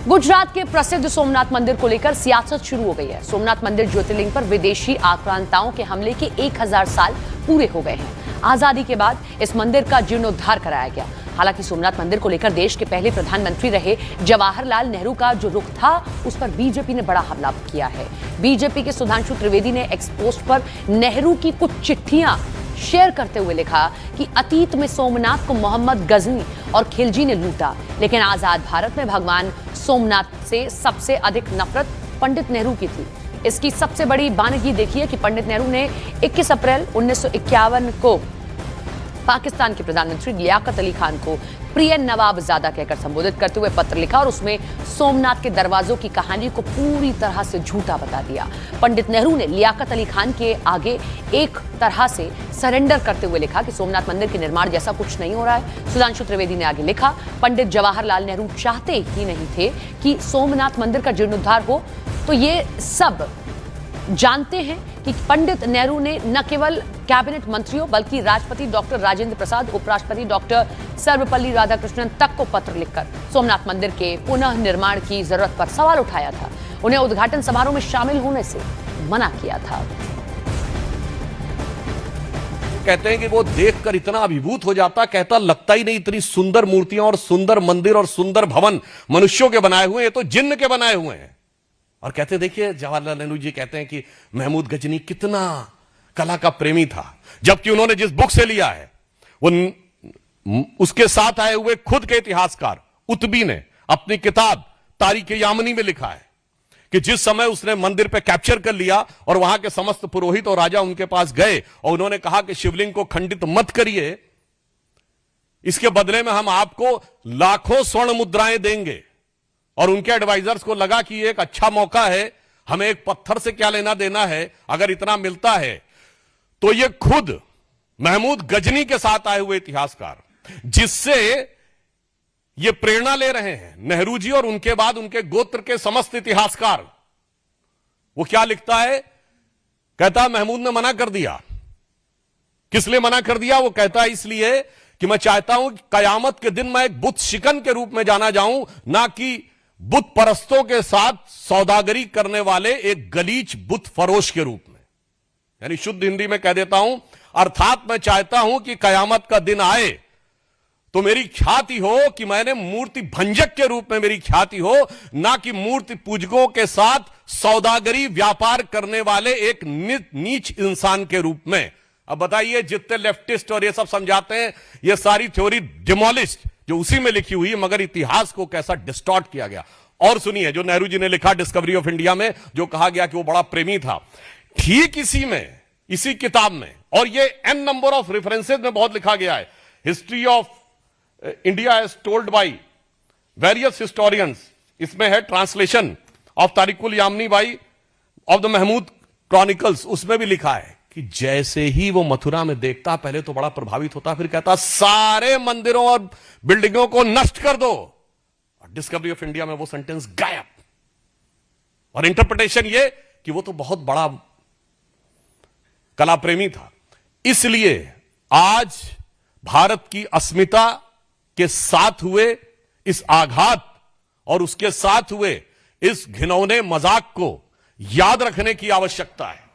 गुजरात के प्रसिद्ध सोमनाथ मंदिर को लेकर सियासत शुरू हो गई है। सोमनाथ मंदिर ज्योतिर्लिंग पर विदेशी आक्रांताओं के हमले के 1000 साल पूरे हो गए हैं। आजादी के बाद इस मंदिर का जीर्णोद्धार कराया गया। हालांकि सोमनाथ मंदिर को लेकर देश के पहले प्रधानमंत्री रहे जवाहरलाल नेहरू का जो रुख था, उस पर बीजेपी ने बड़ा हमला किया है। बीजेपी के सुधांशु त्रिवेदी ने एक्स पोस्ट पर नेहरू की कुछ चिट्ठियां शेयर करते हुए लिखा कि अतीत में सोमनाथ को मोहम्मद गजनी और खिलजी ने लूटा, लेकिन आजाद भारत में भगवान सोमनाथ से सबसे अधिक नफरत पंडित नेहरू की थी। इसकी सबसे बड़ी बानगी देखिए कि पंडित नेहरू ने 21 अप्रैल 1951 को पाकिस्तान के प्रधानमंत्री लियाकत अली खान को प्रिय नवाबजादा कहकर संबोधित करते हुए पत्र लिखा और उसमें सोमनाथ के दरवाजों की कहानी को पूरी तरह से झूठा बता दिया। पंडित नेहरू ने लियाकत अली खान के आगे एक तरह से सरेंडर करते हुए लिखा कि सोमनाथ मंदिर के निर्माण जैसा कुछ नहीं हो रहा है। सुधांशु त्रिवेदी ने आगे लिखा, पंडित जवाहरलाल नेहरू चाहते ही नहीं थे कि सोमनाथ मंदिर का जीर्णोद्धार हो, तो ये सब जानते हैं कि पंडित नेहरू ने न केवल कैबिनेट मंत्रियों बल्कि राष्ट्रपति डॉक्टर राजेंद्र प्रसाद, उपराष्ट्रपति डॉक्टर सर्वपल्ली राधाकृष्णन तक को पत्र लिखकर सोमनाथ मंदिर के पुनः निर्माण की जरूरत पर सवाल उठाया था। उन्हें उद्घाटन समारोह में शामिल होने से मना किया था। कहते हैं कि वो देखकर इतना अभिभूत हो जाता, कहता लगता ही नहीं इतनी सुंदर मूर्तियां और सुंदर मंदिर और सुंदर भवन मनुष्यों के बनाए हुए हैं, तो जिन्न के बनाए हुए हैं। और कहते देखिए जवाहरलाल नेहरू जी कहते हैं कि महमूद गजनी कितना कला का प्रेमी था, जबकि उन्होंने जिस बुक से लिया है वो उसके साथ आए हुए खुद के इतिहासकार उतबी ने अपनी किताब तारीख यामनी में लिखा है कि जिस समय उसने मंदिर पे कैप्चर कर लिया और वहां के समस्त पुरोहित और राजा उनके पास गए और उन्होंने कहा कि शिवलिंग को खंडित मत करिए, इसके बदले में हम आपको लाखों स्वर्ण मुद्राएं देंगे। और उनके एडवाइजर्स को लगा कि ये एक अच्छा मौका है, हमें एक पत्थर से क्या लेना देना है, अगर इतना मिलता है। तो ये खुद महमूद गजनी के साथ आए हुए इतिहासकार जिससे ये प्रेरणा ले रहे हैं नेहरू जी और उनके बाद उनके गोत्र के समस्त इतिहासकार, वो क्या लिखता है, कहता महमूद ने मना कर दिया। किस लिए मना कर दिया? वो कहता है इसलिए कि मैं चाहता हूं कि कयामत के दिन मैं एक बुत शिकन के रूप में जाना जाऊं, ना कि बुत परस्तों के साथ सौदागरी करने वाले एक गलीच बुत फरोश के रूप में। यानी शुद्ध हिंदी में कह देता हूं, अर्थात मैं चाहता हूं कि कयामत का दिन आए तो मेरी ख्याति हो कि मैंने मूर्ति भंजक के रूप में मेरी ख्याति हो, ना कि मूर्ति पूजकों के साथ सौदागरी व्यापार करने वाले एक नीच इंसान के रूप में। अब बताइए, जितने लेफ्टिस्ट और ये सब समझाते हैं, ये सारी थ्योरी डिमोलिश्ड जो उसी में लिखी हुई, मगर इतिहास को कैसा डिस्टॉर्ट किया गया। और सुनिए जो नेहरू जी ने लिखा डिस्कवरी ऑफ इंडिया में, जो कहा गया कि वो बड़ा प्रेमी था, ठीक इसी में, इसी किताब में, और ये एन नंबर ऑफ रेफरेंसेस में बहुत लिखा गया है। History of India as told by various historians, इसमें है translation of Tarikul Yamini by of the Mahmud chronicles, उसमें भी लिखा है कि जैसे ही वो मथुरा में देखता, पहले तो बड़ा प्रभावित होता, फिर कहता सारे मंदिरों और बिल्डिंगों को नष्ट कर दो। और डिस्कवरी ऑफ इंडिया में वो सेंटेंस गायब। और इंटरप्रिटेशन ये कि वो तो बहुत बड़ा कला प्रेमी था। इसलिए आज भारत की अस्मिता के साथ हुए इस आघात और उसके साथ हुए इस घिनौने मजाक को याद रखने की आवश्यकता है।